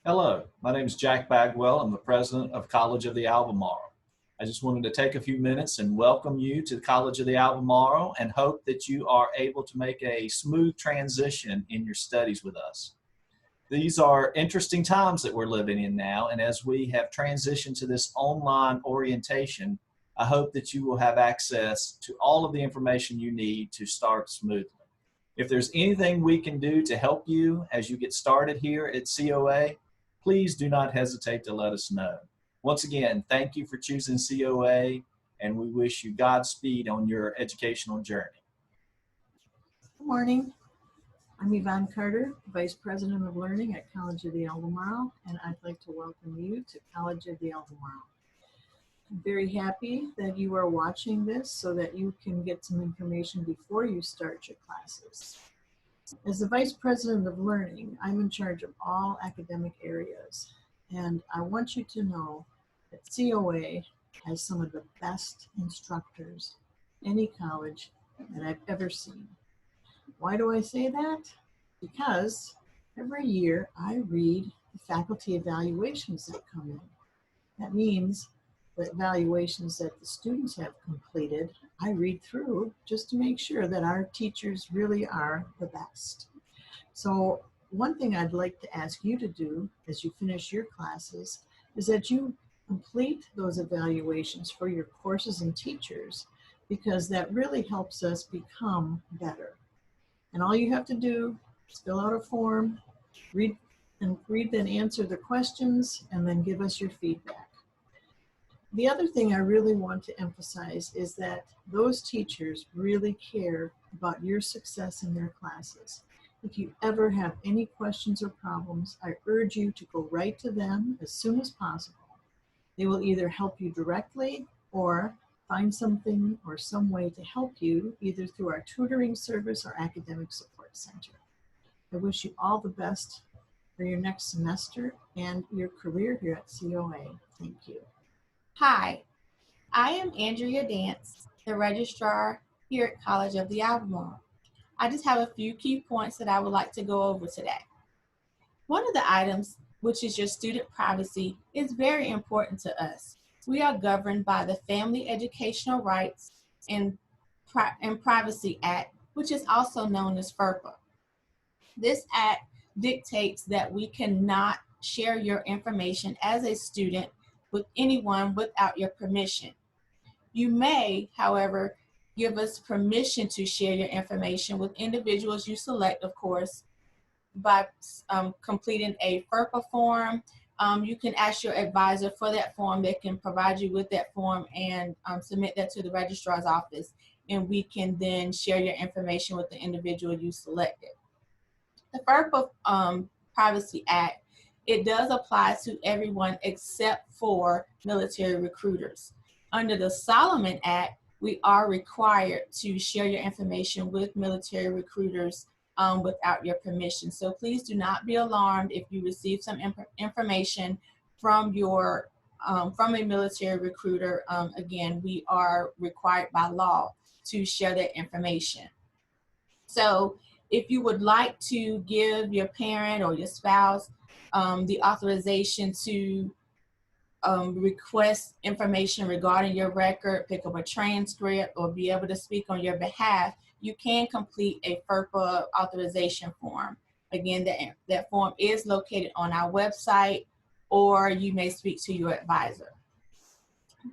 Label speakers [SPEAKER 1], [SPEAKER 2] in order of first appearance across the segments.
[SPEAKER 1] Hello, my name is Jack Bagwell. I'm the president of College of the Albemarle. I just wanted to take a few minutes and welcome you to the College of the Albemarle and hope that you are able to make a smooth transition in your studies with us. These are interesting times that we're living in now, and as we have transitioned to this online orientation, I hope that you will have access to all of the information you need to start smoothly. If there's anything we can do to help you as you get started here at COA, please do not hesitate to let us know. Once again, thank you for choosing COA, and we wish you Godspeed on your educational journey.
[SPEAKER 2] Good morning. I'm Yvonne Carter, Vice President of Learning at College of the Albemarle, and I'd like to welcome you to College of the Albemarle. I'm very happy that you are watching this so that you can get some information before you start your classes. As the Vice President of Learning, I'm in charge of all academic areas, and I want you to know that COA has some of the best instructors any college that I've ever seen. Why do I say that? Because every year I read the faculty evaluations that come in. That means the evaluations that the students have completed, I read through just to make sure that our teachers really are the best. So one thing I'd like to ask you to do as you finish your classes is that you complete those evaluations for your courses and teachers, because that really helps us become better. And all you have to do is fill out a form, read and answer the questions, and then give us your feedback. The other thing I really want to emphasize is that those teachers really care about your success in their classes. If you ever have any questions or problems, I urge you to go right to them as soon as possible. They will either help you directly or find something or some way to help you, either through our tutoring service or academic support center. I wish you all the best for your next semester and your career here at COA. Thank you.
[SPEAKER 3] Hi, I am Andrea Dance, the Registrar here at College of the Albemarle. I just have a few key points that I would like to go over today. One of the items, which is your student privacy, is very important to us. We are governed by the Family Educational Rights and Privacy Act, which is also known as FERPA. This act dictates that we cannot share your information as a student with anyone without your permission. You may, however, give us permission to share your information with individuals you select, of course, by completing a FERPA form. You can ask your advisor for that form. They can provide you with that form and submit that to the registrar's office, and we can then share your information with the individual you selected. The FERPA Privacy Act, it does apply to everyone except for military recruiters. Under the Solomon Act, we are required to share your information with military recruiters without your permission. So please do not be alarmed if you receive some information from a military recruiter. Again, we are required by law to share that information. So if you would like to give your parent or your spouse the authorization to request information regarding your record, pick up a transcript, or be able to speak on your behalf, you can complete a FERPA authorization form. Again, that form is located on our website, or you may speak to your advisor.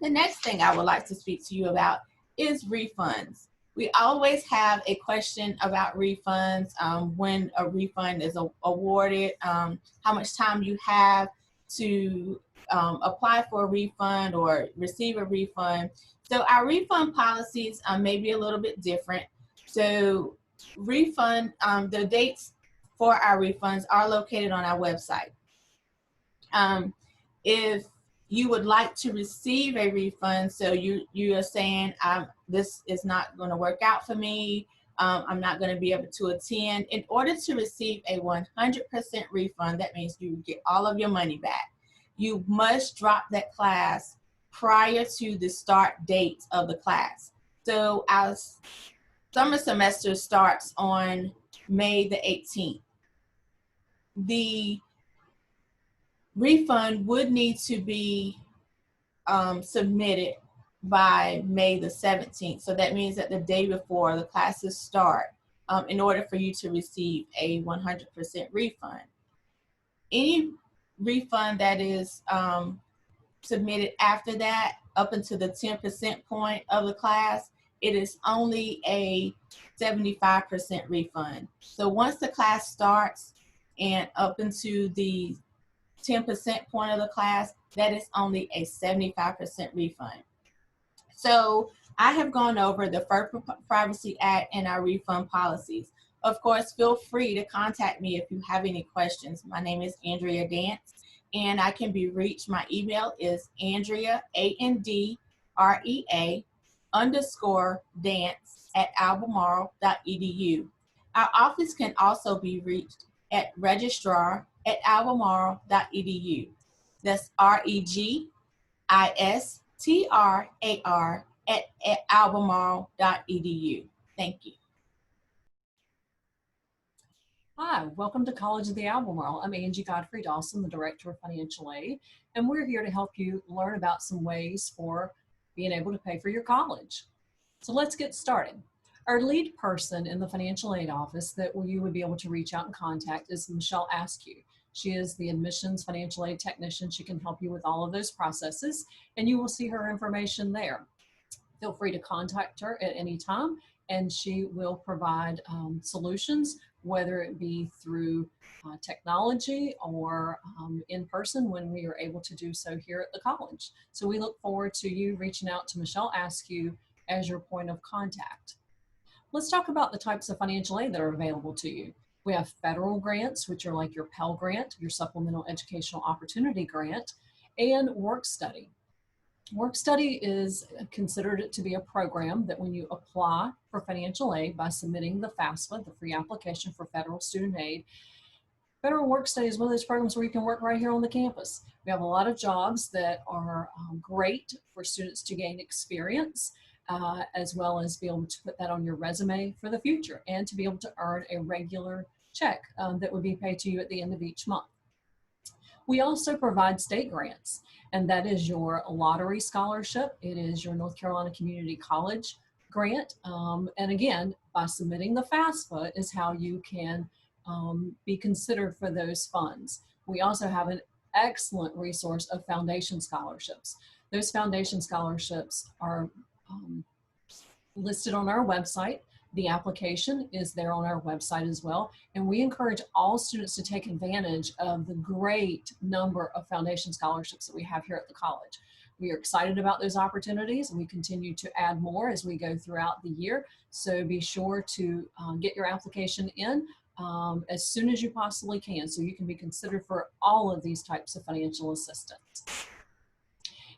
[SPEAKER 3] The next thing I would like to speak to you about is refunds. We always have a question about refunds, when a refund is awarded, how much time you have to apply for a refund or receive a refund. So our refund policies may be a little bit different. So refund, the dates for our refunds are located on our website. If you would like to receive a refund, so you are saying, this is not going to work out for me, I'm not going to be able to attend. In order to receive a 100% refund, that means you get all of your money back. You must drop that class prior to the start date of the class. So our summer semester starts on May the 18th. The refund would need to be submitted by May the 17th. So that means that the day before the classes start, in order for you to receive a 100% refund. Any refund that is submitted after that, up until the 10% point of the class, it is only a 75% refund. So once the class starts and up into the 10% point of the class, that is only a 75% refund. So I have gone over the FERPA Privacy Act and our refund policies. Of course, feel free to contact me if you have any questions. My name is Andrea Dance, and I can be reached. My email is Andrea, ANDREA _dance@albemarle.edu. Our office can also be reached at registrar@albemarle.edu. That's registrar@albemarle.edu. Thank you.
[SPEAKER 4] Hi, welcome to College of the Albemarle. I'm Angie Godfrey Dawson, the Director of Financial Aid, and we're here to help you learn about some ways for being able to pay for your college. So let's get started. Our lead person in the Financial Aid office that you would be able to reach out and contact is Michelle Askew. She is the admissions financial aid technician. She can help you with all of those processes, and you will see her information there. Feel free to contact her at any time, and she will provide solutions, whether it be through technology or in person when we are able to do so here at the college. So we look forward to you reaching out to Michelle Askew as your point of contact. Let's talk about the types of financial aid that are available to you. We have federal grants, which are like your Pell Grant, your Supplemental Educational Opportunity Grant, and work study. Work study is considered to be a program that when you apply for financial aid by submitting the FAFSA, the free application for federal student aid, federal work study is one of those programs where you can work right here on the campus. We have a lot of jobs that are great for students to gain experience, as well as be able to put that on your resume for the future and to be able to earn a regular check that would be paid to you at the end of each month. We also provide state grants, and that is your lottery scholarship. It is your North Carolina Community College grant. And again, by submitting the FAFSA is how you can be considered for those funds. We also have an excellent resource of foundation scholarships. Those foundation scholarships are listed on our website. The application is there on our website as well. And we encourage all students to take advantage of the great number of foundation scholarships that we have here at the college. We are excited about those opportunities, and we continue to add more as we go throughout the year. So be sure to get your application in as soon as you possibly can, so you can be considered for all of these types of financial assistance.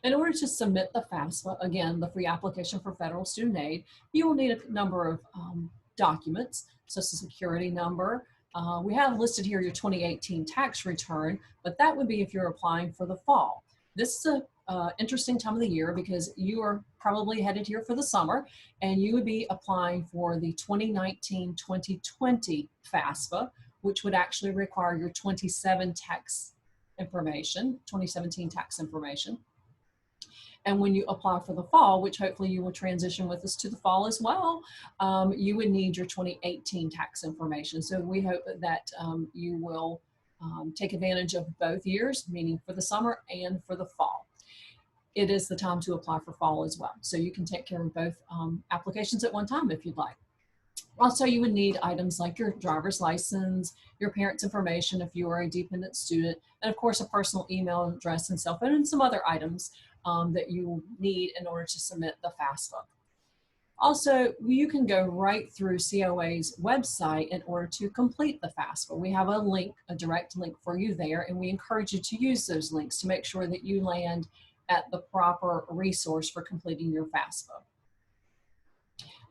[SPEAKER 4] In order to submit the FAFSA, again, the free application for federal student aid, you will need a number of documents, Social Security number. We have listed here your 2018 tax return, but that would be if you're applying for the fall. This is an interesting time of the year because you are probably headed here for the summer, and you would be applying for the 2019-2020 FAFSA, which would actually require your 2017 tax information. And when you apply for the fall, which hopefully you will transition with us to the fall as well, you would need your 2018 tax information. So we hope that you will take advantage of both years, meaning for the summer and for the fall. It is the time to apply for fall as well. So you can take care of both applications at one time if you'd like. Also, you would need items like your driver's license, your parents' information if you are a dependent student, and of course a personal email address and cell phone, and some other items that you need in order to submit the FAFSA. Also, you can go right through COA's website in order to complete the FAFSA. We have a link, a direct link for you there, and we encourage you to use those links to make sure that you land at the proper resource for completing your FAFSA.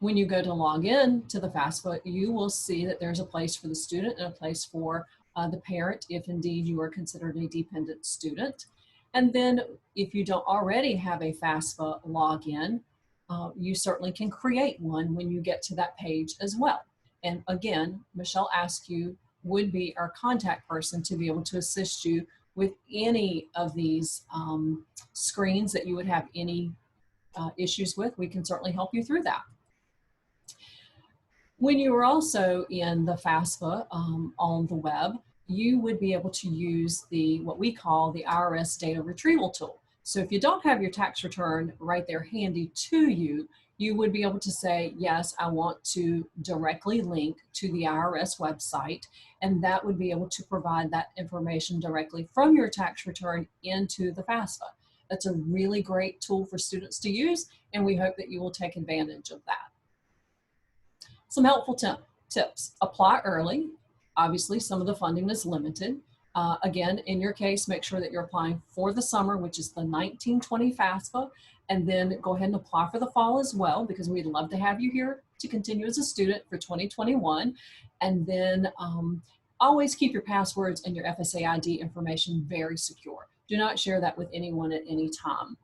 [SPEAKER 4] When you go to log in to the FAFSA, you will see that there's a place for the student and a place for the parent, if indeed you are considered a dependent student. And then if you don't already have a FAFSA login, you certainly can create one when you get to that page as well. And again, Michelle Askew would be our contact person to be able to assist you with any of these screens that you would have any issues with, we can certainly help you through that. When you are also in the FAFSA on the web, you would be able to use what we call the IRS data retrieval tool. So if you don't have your tax return right there handy to you, you would be able to say, yes, I want to directly link to the IRS website, and that would be able to provide that information directly from your tax return into the FAFSA. That's a really great tool for students to use, and we hope that you will take advantage of that. Some helpful tips. Apply early. Obviously, some of the funding is limited. Again, in your case, make sure that you're applying for the summer, which is the 1920 FAFSA, and then go ahead and apply for the fall as well, because we'd love to have you here to continue as a student for 2021. And then always keep your passwords and your FSA ID information very secure. Do not share that with anyone at any time.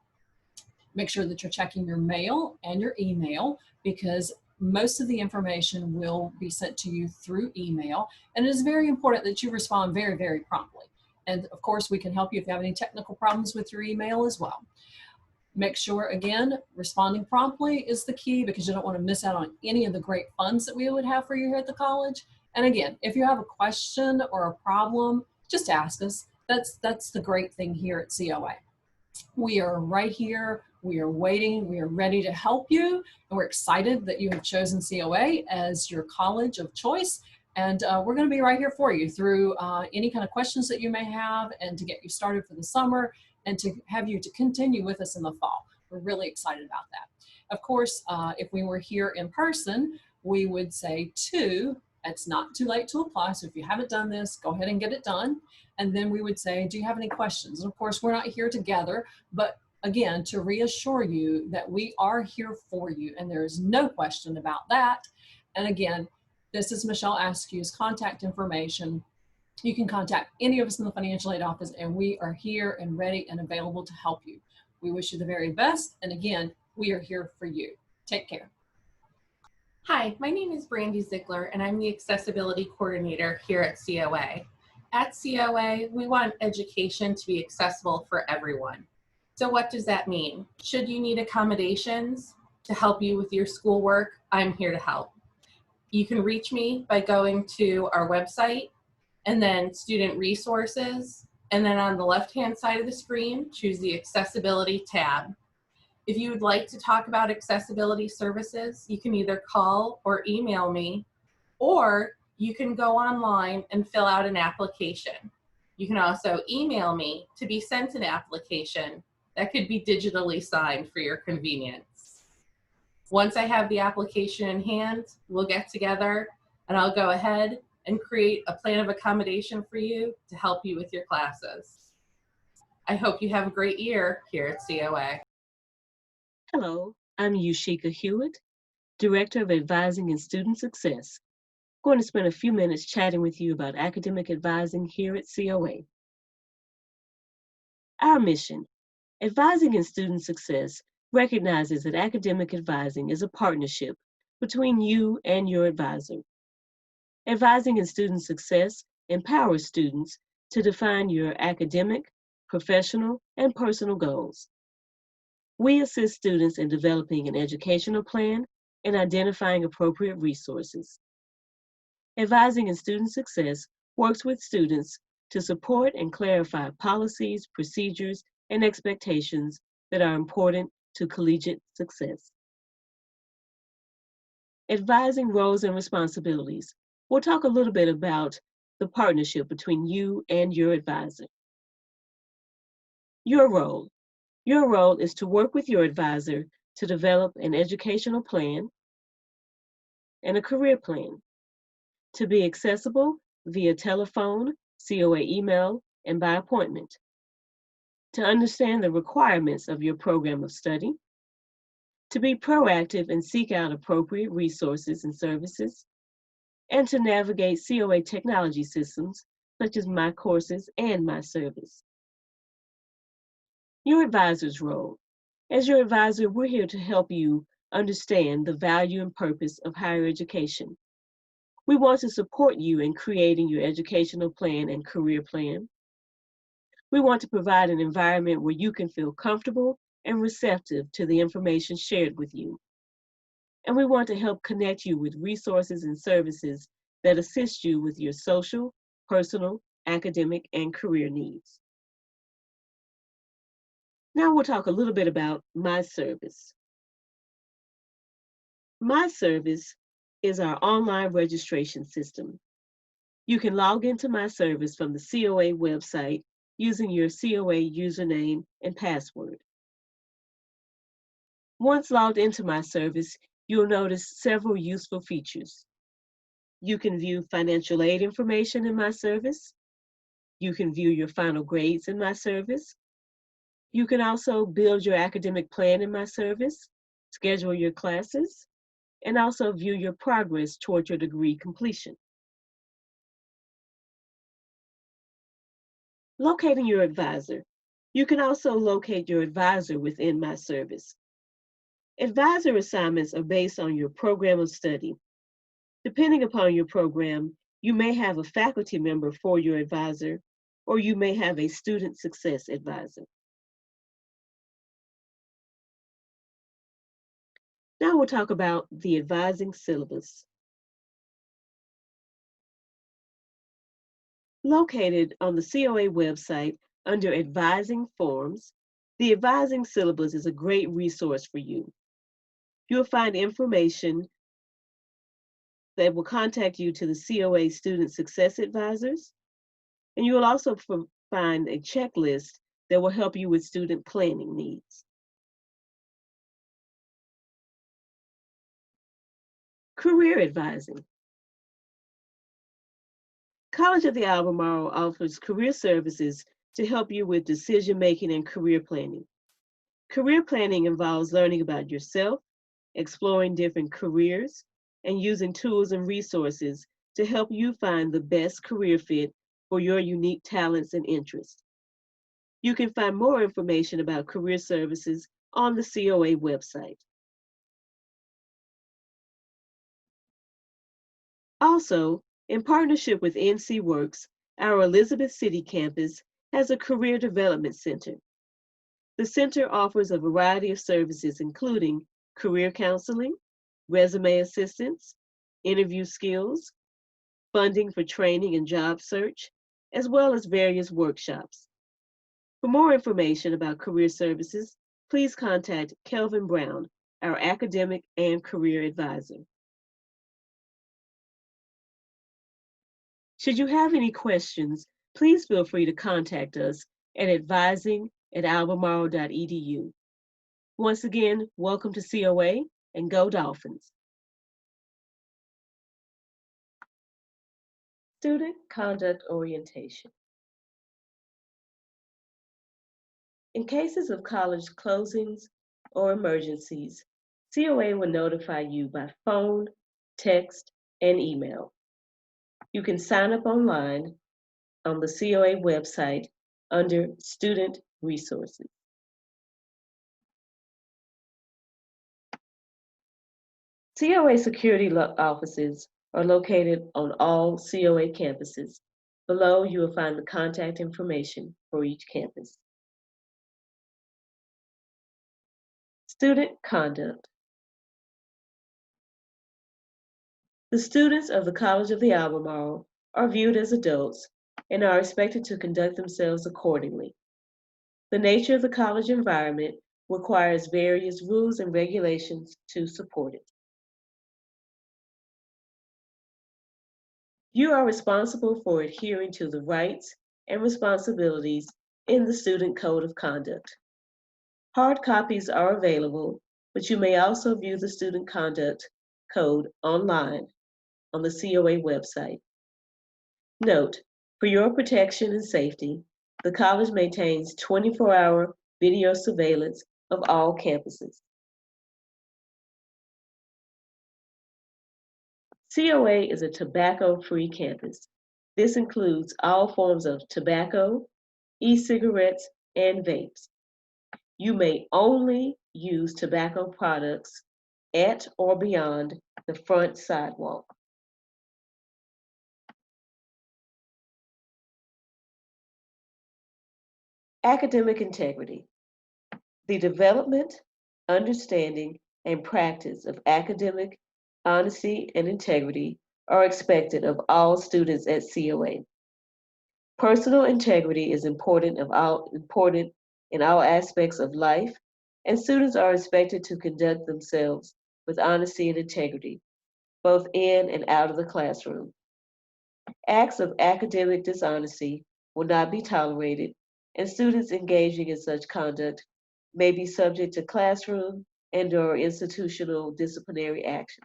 [SPEAKER 4] Make sure that you're checking your mail and your email, because most of the information will be sent to you through email, and it is very important that you respond very, very promptly. And of course, we can help you if you have any technical problems with your email as well. Make sure, again, responding promptly is the key, because you don't want to miss out on any of the great funds that we would have for you here at the college. And again, if you have a question or a problem, just ask us. That's the great thing here at COA. We are right here. We are waiting. We are ready to help you. And we're excited that you have chosen COA as your college of choice. And we're going to be right here for you through any kind of questions that you may have, and to get you started for the summer, and to have you to continue with us in the fall. We're really excited about that. Of course, if we were here in person, we would say it's not too late to apply. So if you haven't done this, go ahead and get it done. And then we would say, do you have any questions? And of course, we're not here together, but again, to reassure you that we are here for you, and there is no question about that. And again, this is Michelle Askew's contact information. You can contact any of us in the financial aid office, and we are here and ready and available to help you. We wish you the very best. And again, we are here for you. Take care.
[SPEAKER 3] Hi, my name is Brandy Ziegler, and I'm the Accessibility Coordinator here at COA. At COA, we want education to be accessible for everyone. So what does that mean? Should you need accommodations to help you with your schoolwork, I'm here to help. You can reach me by going to our website, and then Student Resources, and then on the left-hand side of the screen, choose the Accessibility tab. If you would like to talk about accessibility services, you can either call or email me, or you can go online and fill out an application. You can also email me to be sent an application that could be digitally signed for your convenience. Once I have the application in hand, we'll get together and I'll go ahead and create a plan of accommodation for you to help you with your classes. I hope you have a great year here at COA.
[SPEAKER 5] Hello, I'm Yushika Hewitt, Director of Advising and Student Success. I'm going to spend a few minutes chatting with you about academic advising here at COA. Our mission, Advising and Student Success, recognizes that academic advising is a partnership between you and your advisor. Advising and Student Success empowers students to define your academic, professional, and personal goals. We assist students in developing an educational plan and identifying appropriate resources. Advising and Student Success works with students to support and clarify policies, procedures, and expectations that are important to collegiate success. Advising roles and responsibilities. We'll talk a little bit about the partnership between you and your advisor. Your role. Your role is to work with your advisor to develop an educational plan and a career plan, to be accessible via telephone, COA email, and by appointment, to understand the requirements of your program of study, to be proactive and seek out appropriate resources and services, and to navigate COA technology systems such as My Courses and My Service. Your advisor's role. As your advisor, we're here to help you understand the value and purpose of higher education. We want to support you in creating your educational plan and career plan. We want to provide an environment where you can feel comfortable and receptive to the information shared with you. And we want to help connect you with resources and services that assist you with your social, personal, academic, and career needs. Now we'll talk a little bit about My Service. My Service is our online registration system. You can log into My Service from the COA website using your COA username and password. Once logged into My Service, you'll notice several useful features. You can view financial aid information in My Service. You can view your final grades in My Service. You can also build your academic plan in My Service, schedule your classes, and also view your progress toward your degree completion. Locating your advisor. You can also locate your advisor within My Service. Advisor assignments are based on your program of study. Depending upon your program, you may have a faculty member for your advisor, or you may have a student success advisor. Now we'll talk about the advising syllabus. Located on the COA website under Advising Forms, the advising syllabus is a great resource for you. You'll find information that will contact you to the COA Student Success Advisors, and you will also find a checklist that will help you with student planning needs. Career advising. College of the Albemarle offers career services to help you with decision-making and career planning. Career planning involves learning about yourself, exploring different careers, and using tools and resources to help you find the best career fit for your unique talents and interests. You can find more information about career services on the COA website. Also, in partnership with NC Works, our Elizabeth City campus has a career development center. The center offers a variety of services, including career counseling, resume assistance, interview skills, funding for training and job search, as well as various workshops. For more information about career services, please contact Kelvin Brown, our academic and career advisor. Should you have any questions, please feel free to contact us at advising@albemarle.edu. Once again, welcome to COA and go Dolphins. Student Conduct Orientation. In cases of college closings or emergencies, COA will notify you by phone, text, and email. You can sign up online on the COA website under Student Resources. COA security offices are located on all COA campuses. Below, you will find the contact information for each campus. Student conduct. The students of the College of the Albemarle are viewed as adults and are expected to conduct themselves accordingly. The nature of the college environment requires various rules and regulations to support it. You are responsible for adhering to the rights and responsibilities in the Student Code of Conduct. Hard copies are available, but you may also view the Student Conduct Code online on the COA website. Note, for your protection and safety, the college maintains 24-hour video surveillance of all campuses. COA is a tobacco-free campus. This includes all forms of tobacco, e-cigarettes, and vapes. You may only use tobacco products at or beyond the front sidewalk. Academic integrity. The development, understanding, and practice of academic honesty and integrity are expected of all students at COA. Personal integrity is important in all aspects of life, and students are expected to conduct themselves with honesty and integrity, both in and out of the classroom. Acts of academic dishonesty will not be tolerated, and students engaging in such conduct may be subject to classroom and/or institutional disciplinary action.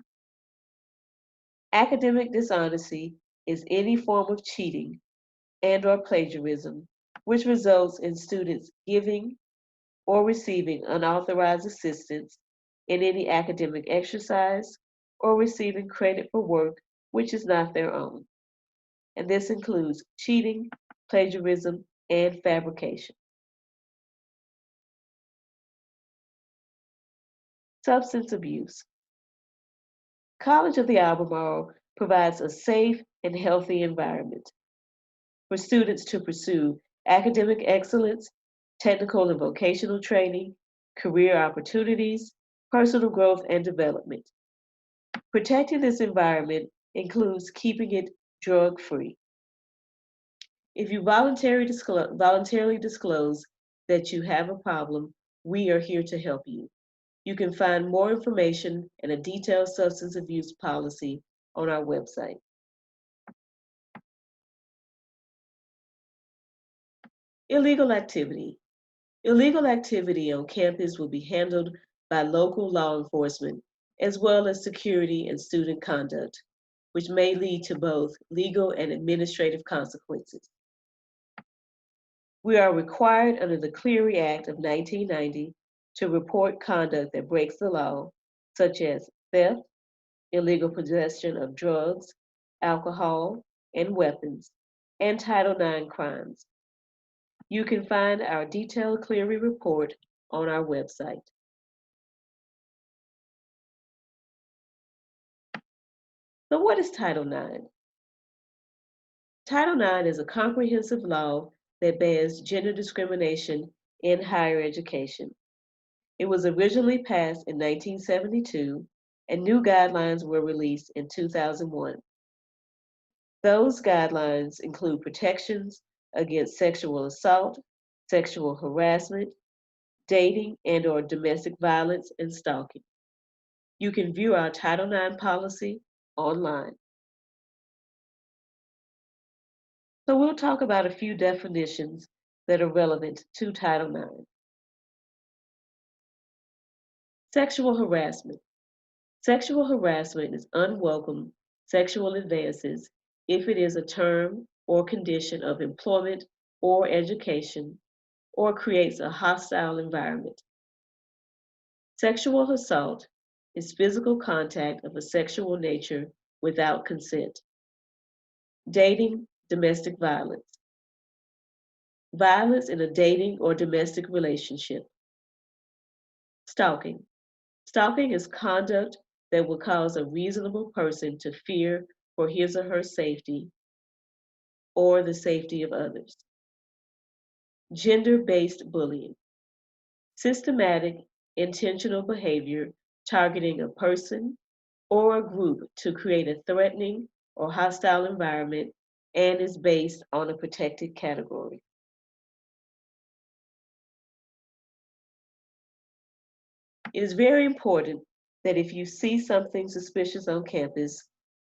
[SPEAKER 5] Academic dishonesty is any form of cheating and/or plagiarism which results in students giving or receiving unauthorized assistance in any academic exercise or receiving credit for work which is not their own. And this includes cheating, plagiarism, and fabrication. Substance abuse. College of the Albemarle provides a safe and healthy environment for students to pursue academic excellence, technical and vocational training, career opportunities, personal growth, and development. Protecting this environment includes keeping it drug-free. If you voluntarily disclose that you have a problem, we are here to help you. You can find more information and a detailed substance abuse policy on our website. Illegal activity. Illegal activity on campus will be handled by local law enforcement, as well as security and student conduct, which may lead to both legal and administrative consequences. We are required under the Clery Act of 1990 to report conduct that breaks the law, such as theft, illegal possession of drugs, alcohol, and weapons, and Title IX crimes. You can find our detailed Clery report on our website. So what is Title IX? Title IX is a comprehensive law that bans gender discrimination in higher education. It was originally passed in 1972, and new guidelines were released in 2001. Those guidelines include protections against sexual assault, sexual harassment, dating and/or domestic violence, and stalking. You can view our Title IX policy online. So we'll talk about a few definitions that are relevant to Title IX. Sexual harassment. Sexual harassment is unwelcome sexual advances if it is a term or condition of employment or education or creates a hostile environment. Sexual assault is physical contact of a sexual nature without consent. Dating, domestic violence. Violence in a dating or domestic relationship. Stalking. Stalking is conduct that will cause a reasonable person to fear for his or her safety or the safety of others. Gender-based bullying. Systematic, intentional behavior targeting a person or a group to create a threatening or hostile environment and is based on a protected category. It is very important that if you see something suspicious on campus,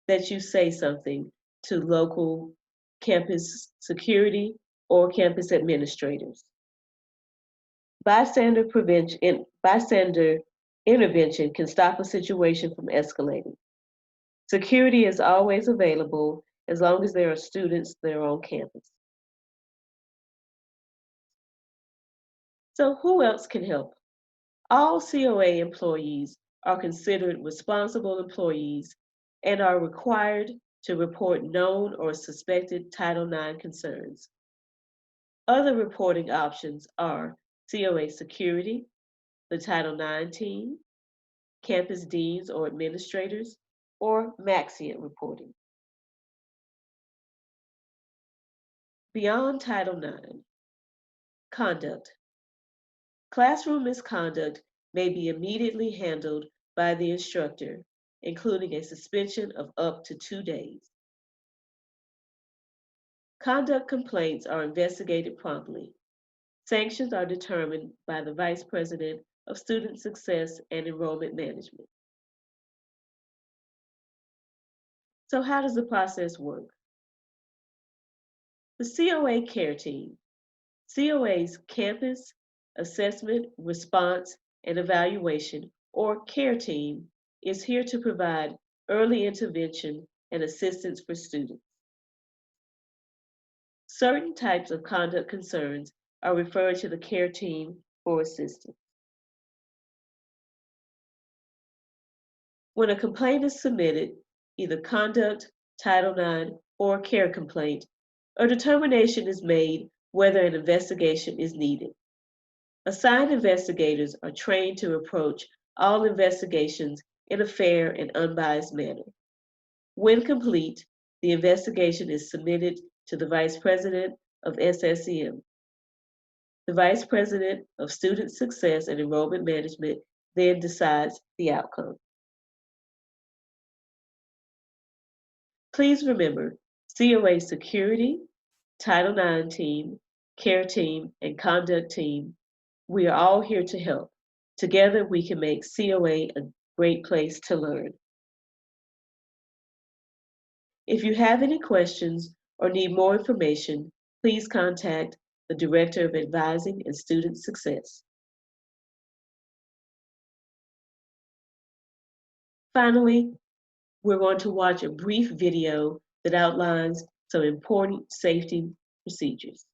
[SPEAKER 5] that you say something to local campus security or campus administrators. Bystander intervention can stop a situation from escalating. Security is always available as long as there are students that are on campus. So who else can help? All COA employees are considered responsible employees and are required to report known or suspected Title IX concerns. Other reporting options are COA security, the Title IX team, campus deans or administrators, or Maxient reporting. Beyond Title IX, Conduct. Classroom misconduct may be immediately handled by the instructor, including a suspension of up to 2 days. Conduct complaints are investigated promptly. Sanctions are determined by the Vice President of Student Success and Enrollment Management. So how does the process work? The COA Care Team. COA's Campus Assessment, Response, and Evaluation, or CARE Team, is here to provide early intervention and assistance for students. Certain types of conduct concerns are referred to the CARE Team for assistance. When a complaint is submitted, either conduct, Title IX, or care complaint, a determination is made whether an investigation is needed. Assigned investigators are trained to approach all investigations in a fair and unbiased manner. When complete, the investigation is submitted to the Vice President of SSEM. The Vice President of Student Success and Enrollment Management then decides the outcome. Please remember, COA Security, Title IX Team, Care Team, and Conduct Team, we are all here to help. Together, we can make COA a great place to learn. If you have any questions or need more information, please contact the Director of Advising and Student Success. Finally, we're going to watch a brief video that outlines some important safety procedures.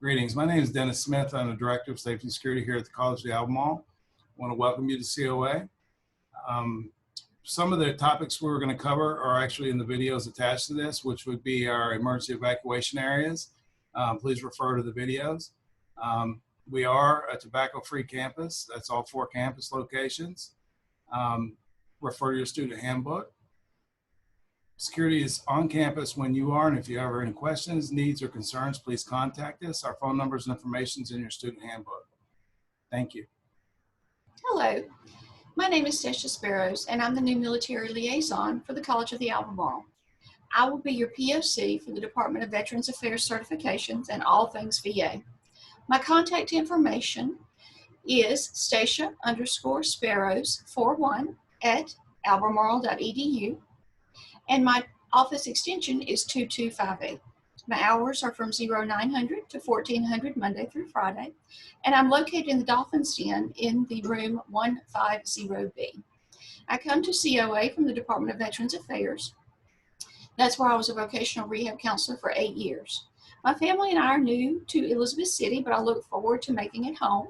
[SPEAKER 6] Greetings. My name is Dennis Smith. I'm the Director of Safety and Security here at the College of the Albemarle. I want to welcome you to COA. Some of the topics we're going to cover are actually in the videos attached to this, which would be our emergency evacuation areas. Please refer to the videos. We are a tobacco-free campus. That's all 4 campus locations. Refer to your student handbook. Security is on campus when you are, and if you have any questions, needs, or concerns, please contact us. Our phone numbers and information is in your student handbook. Thank you.
[SPEAKER 7] Hello, my name is Stacia Sparrows, and I'm the new military liaison for the College of the Albemarle. I will be your POC for the Department of Veterans Affairs certifications and all things VA. My contact information is Stacia_Sparrows41 albemarle.edu, and my office extension is 2258. My hours are from 0900 to 1400 Monday through Friday, and I'm located in the Dolphin's Den in the room 150B. I come to COA from the Department of Veterans Affairs. That's where I was a vocational rehab counselor for 8 years. My family and I are new to Elizabeth City, but I look forward to making it home.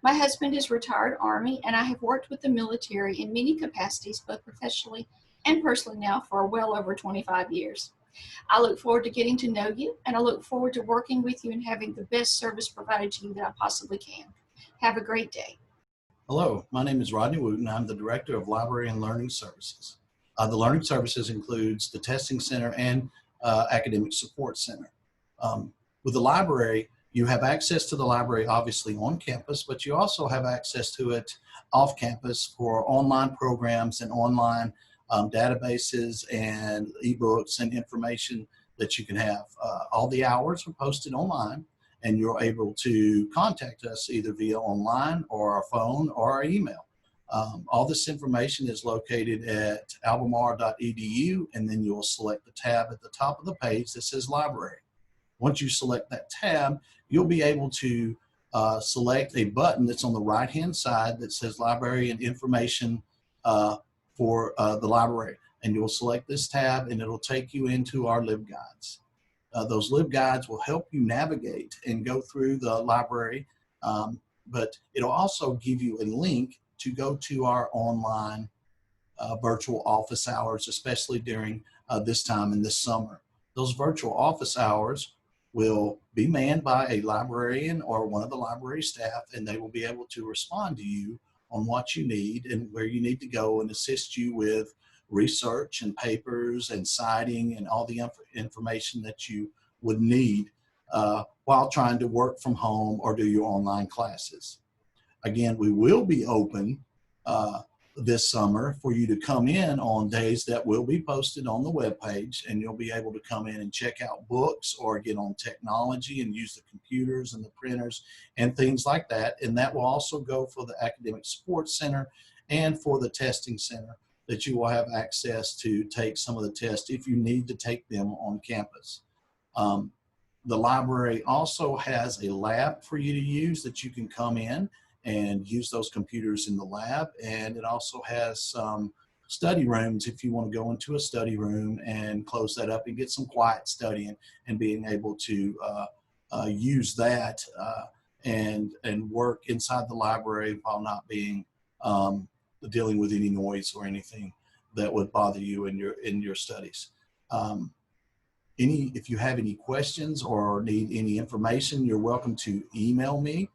[SPEAKER 7] My husband is retired Army, and I have worked with the military in many capacities, both professionally and personally now for well over 25 years. I look forward to getting to know you, and I look forward to working with you and having the best service provided to you that I possibly can. Have a great day.
[SPEAKER 8] Hello, my name is Rodney Wooten. I'm the Director of Library and Learning Services. The Learning Services includes the Testing Center and Academic Support Center. With the library, you have access to the library obviously on campus, but you also have access to it off campus for online programs and online databases and ebooks and information that you can have. All the hours are posted online, and you're able to contact us either via online or our phone or our email. All this information is located at albemarle.edu, and then you'll select the tab at the top of the page that says Library. Once you select that tab, you'll be able to select a button that's on the right-hand side that says Library and Information for the library. And you'll select this tab, and it'll take you into our LibGuides. Those LibGuides will help you navigate and go through the library, but it'll also give you a link to go to our online virtual office hours, especially during this time in this summer. Those virtual office hours will be manned by a librarian or one of the library staff, and they will be able to respond to you on what you need and where you need to go and assist you with research and papers and citing and all the information that you would need while trying to work from home or do your online classes. Again, we will be open this summer for you to come in on days that will be posted on the webpage, and you'll be able to come in and check out books or get on technology and use the computers and the printers and things like that. And that will also go for the Academic Support Center and for the Testing Center, that you will have access to take some of the tests if you need to take them on campus. The library also has a lab for you to use that you can come in and use those computers in the lab. And it also has some study rooms if you want to go into a study room and close that up and get some quiet studying and being able to use that and work inside the library while not being dealing with any noise or anything that would bother you in your studies. If you have any questions or need any information, you're welcome to email me.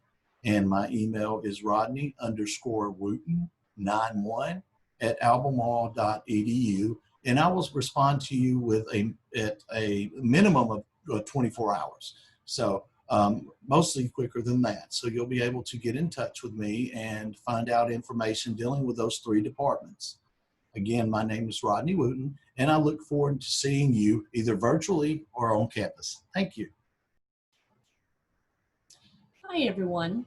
[SPEAKER 8] And my email is rodney_wooten91@albemarle.edu. And I will respond to you with at a minimum of 24 hours. So mostly quicker than that. So you'll be able to get in touch with me and find out information dealing with those 3 departments. Again, my name is Rodney Wooten, and I look forward to seeing you either virtually or on campus. Thank you.
[SPEAKER 4] Hi, everyone.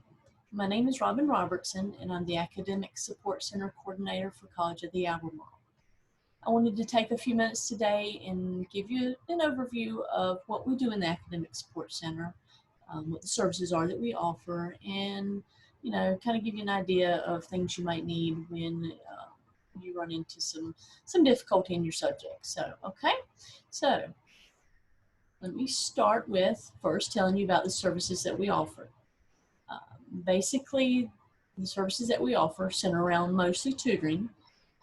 [SPEAKER 4] My name is Robin Robertson, and I'm the Academic Support Center Coordinator for College of the Albemarle. I wanted to take a few minutes today and give you an overview of what we do in the Academic Support Center, what the services are that we offer, and kind of give you an idea of things you might need when you run into some difficulty in your subject. So, okay, so let me start with first telling you about the services that we offer. Basically, the services that we offer center around mostly tutoring,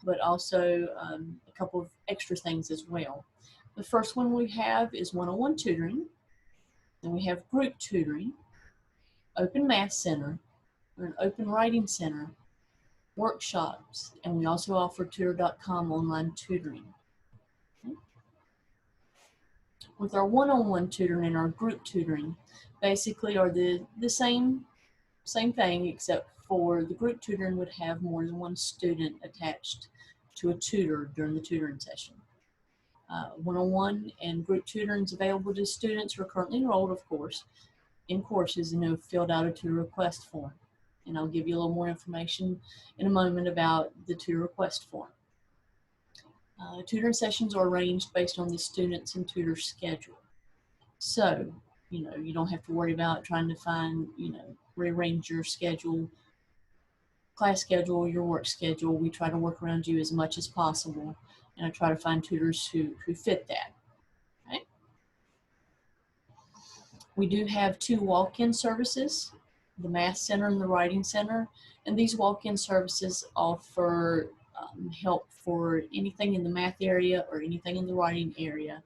[SPEAKER 4] but also a couple of extra things as well. The first one we have is one-on-one tutoring. Then we have group tutoring, open math center, or an open writing center, workshops, and we also offer tutor.com online tutoring. Okay. With our one-on-one tutoring and our group tutoring, basically are the same thing, except for the group tutoring would have more than one student attached to a tutor during the tutoring session. One-on-one and group tutoring is available to students who are currently enrolled, of course, in courses and have filled out a tutor request form. And I'll give you a little more information in a moment about the tutor request form.
[SPEAKER 9] Tutoring sessions are arranged based on the students and tutors' schedule. So, you don't have to worry about trying to find, rearrange your schedule, class schedule, your work schedule. We try to work around you as much as possible, and I try to find tutors who fit that. Okay? We do have 2 walk-in services, the Math Center and the Writing Center, and these walk-in services offer help for anything in the math area or anything in the writing area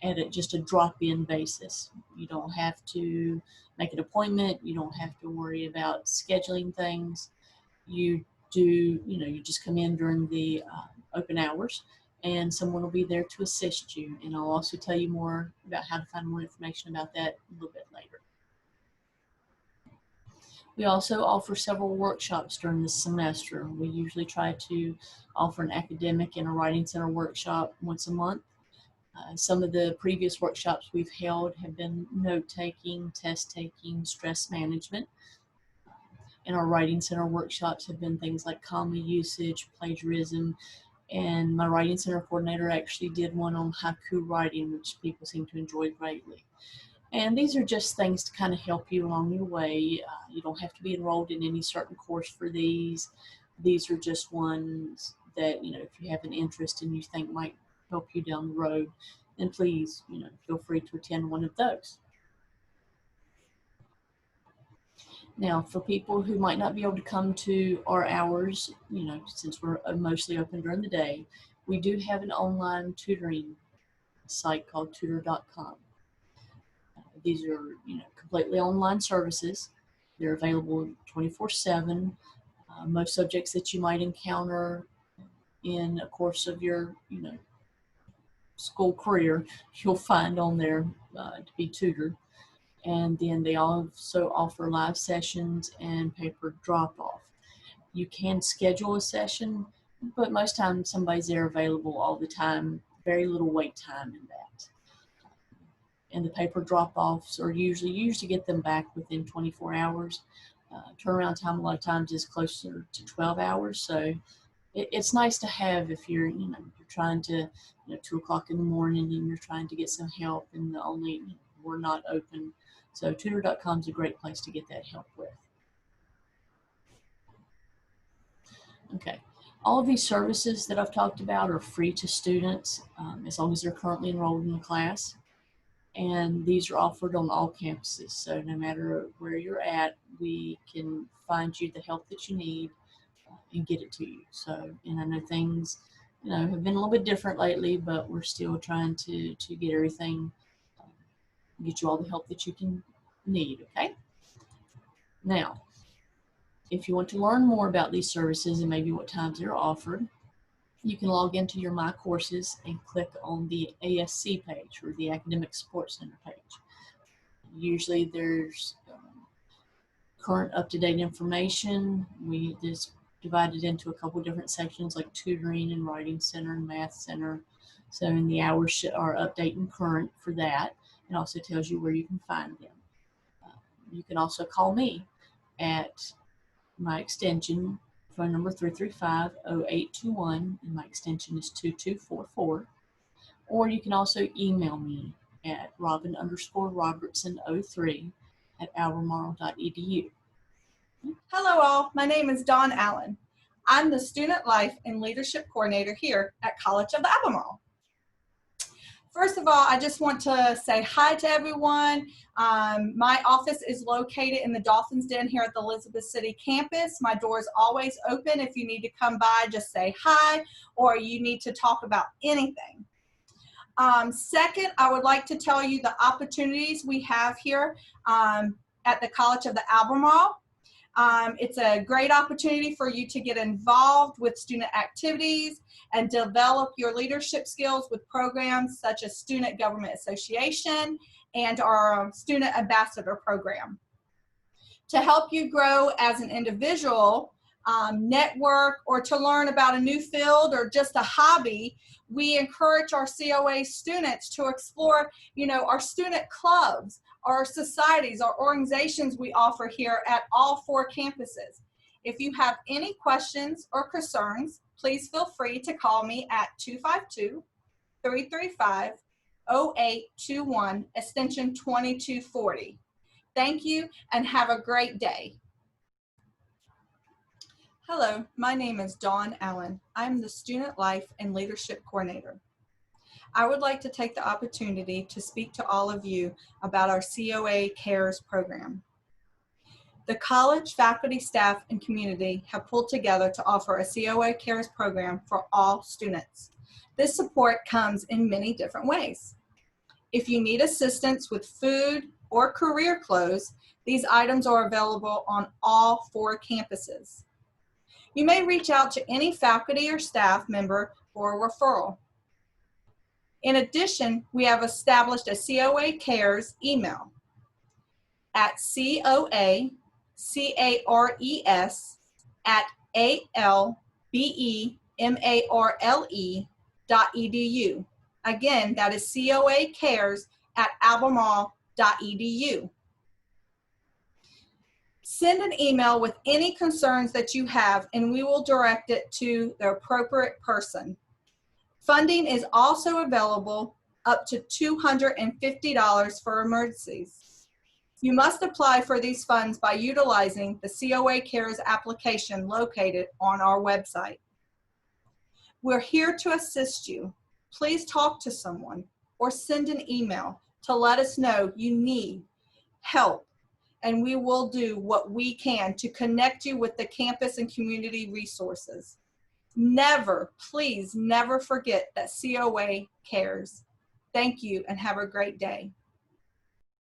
[SPEAKER 9] at just a drop-in basis. You don't have to make an appointment. You don't have to worry about scheduling things. You just come in during the open hours, and someone will be there to assist you. And I'll also tell you more about how to find more information about that a little bit later. We also offer several workshops during the semester. We usually try to offer an academic and a writing center workshop once a month. Some of the previous workshops we've held have been note-taking, test-taking, stress management. And our writing center workshops have been things like comma usage, plagiarism, and my writing center coordinator actually did one on haiku writing, which people seem to enjoy greatly. And these are just things to kind of help you along your way. You don't have to be enrolled in any certain course for these. These are just ones that, if you have an interest and you think might help you down the road, then please, feel free to attend one of those. Now, for people who might not be able to come to our hours, since we're mostly open during the day, we do have an online tutoring site called tutor.com. These are, completely online services. They're available 24/7. Most subjects that you might encounter in a course of your, school career, you'll find on there to be tutored. And then they also offer live sessions and paper drop-off. You can schedule a session, but most times somebody's there available all the time. Very little wait time in that. And the paper drop-offs are usually get them back within 24 hours. Turnaround time a lot of times is closer to 12 hours. So it's nice to have if you're trying to, 2 o'clock in the morning and you're trying to get some help and we're not open. So tutor.com is a great place to get that help with. Okay, all of these services that I've talked about are free to students as long as they're currently enrolled in the class. And these are offered on all campuses. So no matter where you're at, we can find you the help that you need and get it to you. So, and I know things, have been a little bit different lately, but we're still trying to get everything, get you all the help that you can need, okay? Now, if you want to learn more about these services and maybe what times they're offered, you can log into your My Courses and click on the ASC page or the Academic Support Center page. Usually there's current up-to-date information. We just divided into a couple different sections like tutoring and writing center and math center. So in the hours are updating current for that. It also tells you where you can find them. You can also call me at my extension, phone number 335-0821, and my extension is 2244. Or you can also email me at robin_robertson03@albemarle.edu.
[SPEAKER 10] Hello all, my name is Dawn Allen. I'm the Student Life and Leadership Coordinator here at College of the Albemarle. First of all, I just want to say hi to everyone. My office is located in the Dolphins Den here at the Elizabeth City campus. My door is always open. If you need to come by, just say hi, or you need to talk about anything. Second, I would like to tell you the opportunities we have here at the College of the Albemarle. It's a great opportunity for you to get involved with student activities and develop your leadership skills with programs such as Student Government Association and our Student Ambassador Program. To help you grow as an individual, network, or to learn about a new field or just a hobby, we encourage our COA students to explore, our student clubs, our societies, our organizations we offer here at all 4 campuses. If you have any questions or concerns, please feel free to call me at 252-335-0821, extension 2240. Thank you and have a great day. Hello, my name is Dawn Allen. I'm the Student Life and Leadership Coordinator. I would like to take the opportunity to speak to all of you about our COA Cares program. The college, faculty, staff, and community have pulled together to offer a COA Cares program for all students. This support comes in many different ways. If you need assistance with food or career clothes, these items are available on all 4 campuses. You may reach out to any faculty or staff member for a referral. In addition, we have established a COA Cares email at coacars@albemarle.edu. Again, that is coacares@albemarle.edu. Send an email with any concerns that you have and we will direct it to the appropriate person. Funding is also available up to $250 for emergencies. You must apply for these funds by utilizing the COA Cares application located on our website. We're here to assist you. Please talk to someone or send an email to let us know you need help, and we will do what we can to connect you with the campus and community resources. Never, please never forget that COA cares. Thank you and have a great day.